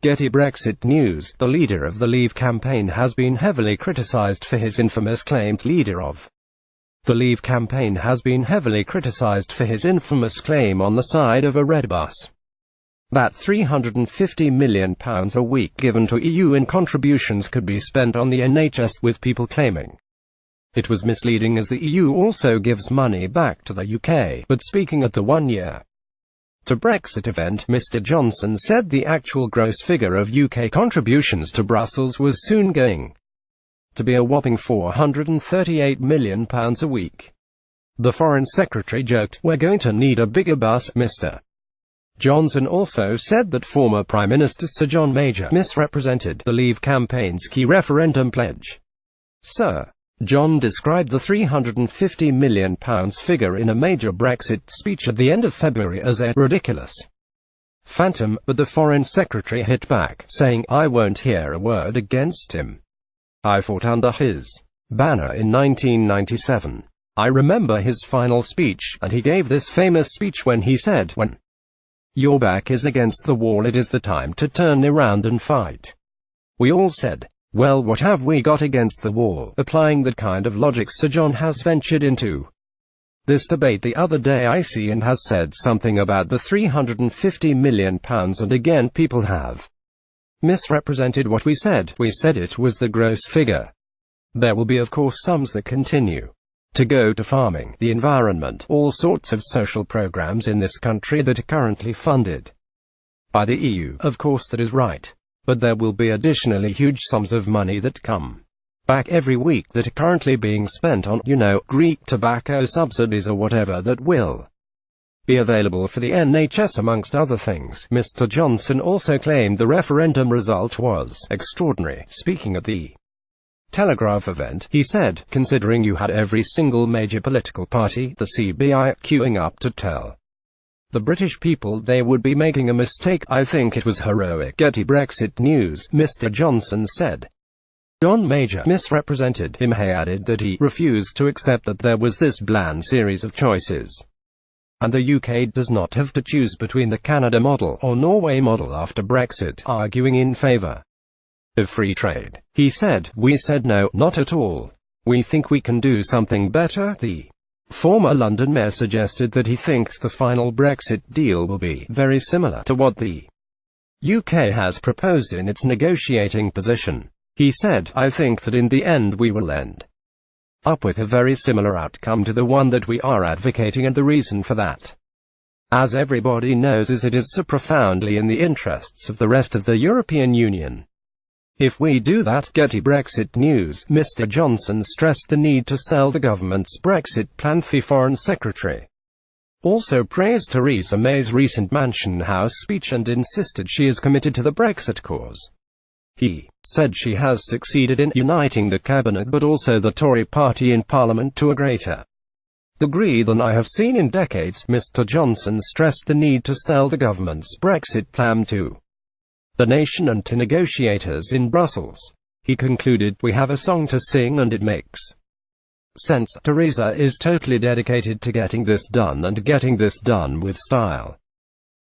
GETTYBrexit news. The leader of the Leave campaign has been heavily criticised for his infamous claim. The Leave campaign has been heavily criticised for his infamous claim on the side of a red bus that £350 million a week given to EU in contributions could be spent on the NHS, with people claiming it was misleading as the EU also gives money back to the UK. But speaking at the 1-year to Brexit event, Mr Johnson said the actual gross figure of UK contributions to Brussels was soon going to be a whopping £438 million a week. The Foreign Secretary joked, "We're going to need a bigger bus." Mr Johnson also said that former Prime Minister Sir John Major misrepresented the Leave campaign's key referendum pledge. Sir John described the £350 million figure in a major Brexit speech at the end of February as a ridiculous phantom, but the Foreign Secretary hit back, saying, "I won't hear a word against him. I fought under his banner in 1997. I remember his final speech, and he gave this famous speech when he said, 'When your back is against the wall, it is the time to turn around and fight.' We all said, 'Well, what have we got against the wall?'" Applying that kind of logic, Sir John has ventured into this debate the other day, I see, and has said something about the £350 million, and again people have misrepresented what we said. We said it was the gross figure. There will be, of course, sums that continue to go to farming, the environment, all sorts of social programs in this country that are currently funded by the EU. Of course, that is right. But there will be additionally huge sums of money that come back every week that are currently being spent on, Greek tobacco subsidies or whatever, that will be available for the NHS amongst other things. Mr Johnson also claimed the referendum result was extraordinary. Speaking at the Telegraph event, he said, "Considering you had every single major political party, the CBI, queuing up to tell the British people they would be making a mistake, I think it was heroic." GETTYBrexit news. Mr Johnson said John Major misrepresented him. He added that he refused to accept that there was this bland series of choices, and the UK does not have to choose between the Canada model or Norway model after Brexit, arguing in favour of free trade. He said, "We said no, not at all. We think we can do something better." The former London mayor suggested that he thinks the final Brexit deal will be very similar to what the UK has proposed in its negotiating position. He said, "I think that in the end we will end up with a very similar outcome to the one that we are advocating, and the reason for that, as everybody knows, is it is so profoundly in the interests of the rest of the European Union. If we do that." GETTYBrexit news. Mr Johnson stressed the need to sell the government's Brexit plan. The Foreign Secretary also praised Theresa May's recent Mansion House speech and insisted she is committed to the Brexit cause. He said she has succeeded in uniting the cabinet but also the Tory party in Parliament to a greater degree than I have seen in decades. Mr Johnson stressed the need to sell the government's Brexit plan to the nation and to negotiators in Brussels. He concluded, "We have a song to sing and it makes sense. Theresa is totally dedicated to getting this done, and getting this done with style."